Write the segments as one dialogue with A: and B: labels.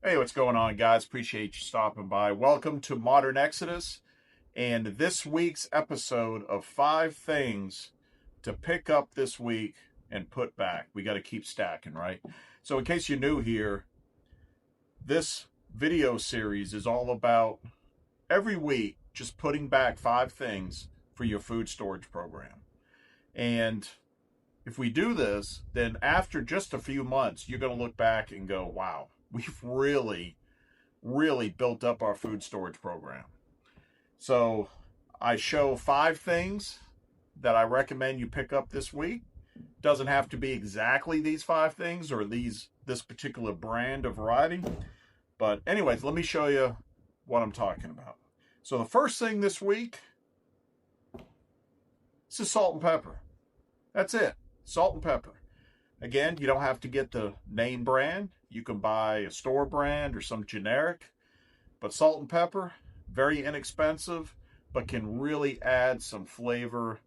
A: Hey, what's going on, guys? Appreciate you stopping by. Welcome to Modern Exodus and this week's episode of 5 things to pick up this week and put back. We got to keep stacking, right? So in case you're new here, this video series is all about every week just putting back 5 things for your food storage program. And if we do this, then after just a few months, you're going to look back and go, wow, we've really built up our food storage program. So I show 5 things that I recommend you pick up this week. Doesn't have to be exactly these 5 things or this particular brand or variety. But anyways, let me show you what I'm talking about. So the first thing this week, this is salt and pepper. That's it. Salt and pepper. Again, you don't have to get the name brand. You can buy a store brand or some generic. But salt and pepper, very inexpensive, but can really add some flavor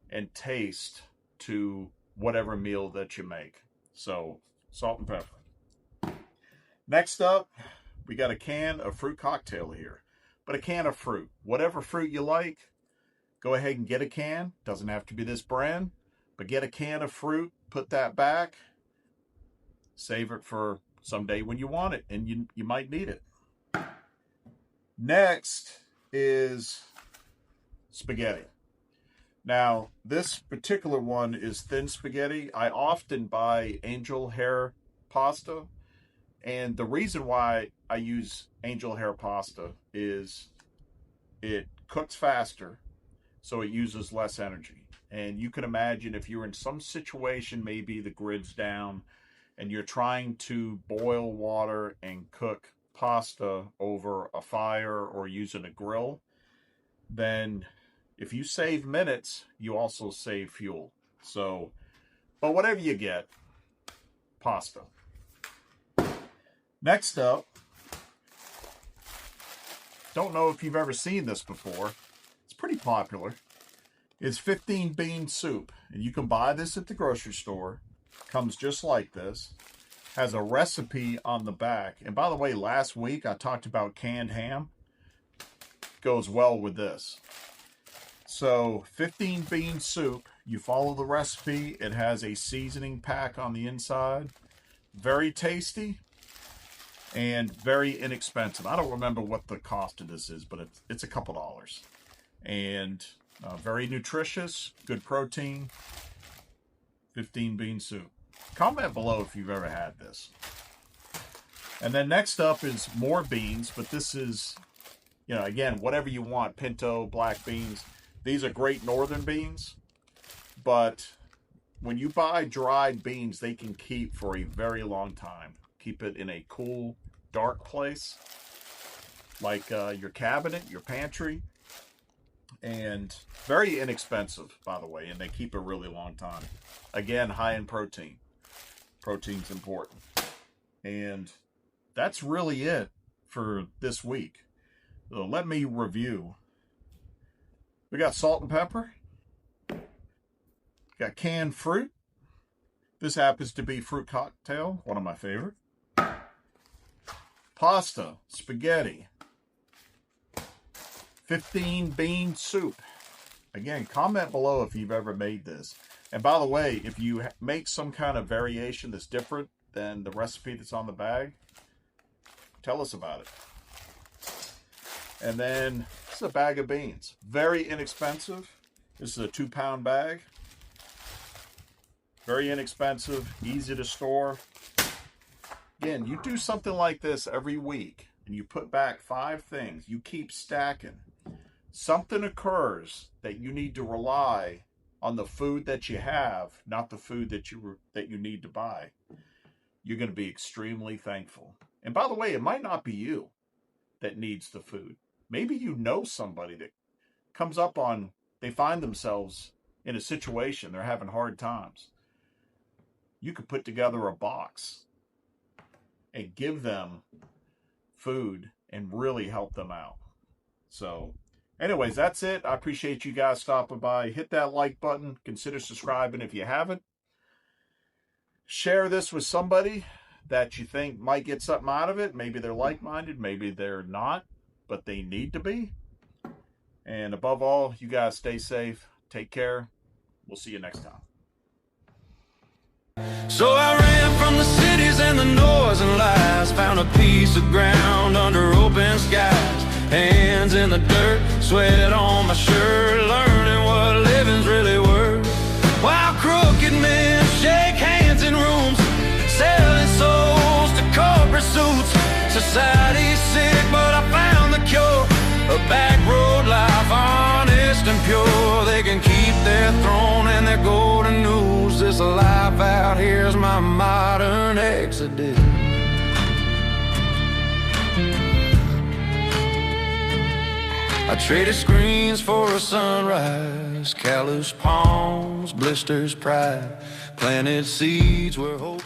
A: and taste to whatever meal that you make. So, salt and pepper. Next up, we got a can of fruit cocktail here. But a can of fruit. Whatever fruit you like, go ahead and get a can. Doesn't have to be this brand. But get a can of fruit, put that back, save it for someday when you want it, and you might need it. Next is spaghetti. Now, this particular one is thin spaghetti. I often buy angel hair pasta, and the reason why I use angel hair pasta is it cooks faster, so it uses less energy. And you can imagine if you're in some situation, maybe the grid's down, and you're trying to boil water and cook pasta over a fire or using a grill, then if you save minutes, you also save fuel. So, but whatever you get, pasta. Next up, don't know if you've ever seen this before. It's pretty popular. It's 15 bean soup, and you can buy this at the grocery store. Comes just like this. Has a recipe on the back. And by the way, last week I talked about canned ham. Goes well with this. So 15 bean soup, you follow the recipe. It has a seasoning pack on the inside. Very tasty and very inexpensive. I don't remember what the cost of this is, but it's a couple dollars. And very nutritious, good protein, 15 bean soup. Comment below if you've ever had this. And then next up is more beans, but this is, again, whatever you want, pinto, black beans. These are great northern beans, but when you buy dried beans, they can keep for a very long time. Keep it in a cool, dark place, like your cabinet, your pantry. And very inexpensive, by the way, and they keep a really long time. Again, high in protein. Protein's important. And that's really it for this week. So let me review. We got salt and pepper. Got canned fruit. This happens to be fruit cocktail, one of my favorite. Pasta, spaghetti. 15 bean soup. Again, comment below if you've ever made this. And by the way, if you make some kind of variation that's different than the recipe that's on the bag, tell us about it. And then this is a bag of beans. Very inexpensive. This is a 2-pound bag. Very inexpensive, easy to store. Again, you do something like this every week and you put back 5 things. You keep stacking. Something occurs that you need to rely on the food that you have, not the food that you need to buy. You're going to be extremely thankful. And by the way, it might not be you that needs the food. Maybe you know somebody that comes up on, they find themselves in a situation, they're having hard times. You could put together a box and give them food and really help them out. So anyways, that's it. I appreciate you guys stopping by. Hit that like button. Consider subscribing if you haven't. Share this with somebody that you think might get something out of it. Maybe they're like-minded, maybe they're not, but they need to be. And above all, you guys stay safe. Take care. We'll see you next time.
B: So I ran from the cities and the noise and lies, found a piece of ground under open skies, hands in the dirt, sweat on my shirt, learning what living's really worth. While crooked men shake hands in rooms, selling souls to corporate suits. Society's sick, but I found the cure. A back road life, honest and pure. They can keep their throne and their golden news. This life out here's my modern exodus. I traded screens for a sunrise, callous palms, blisters, pride, planted seeds where hope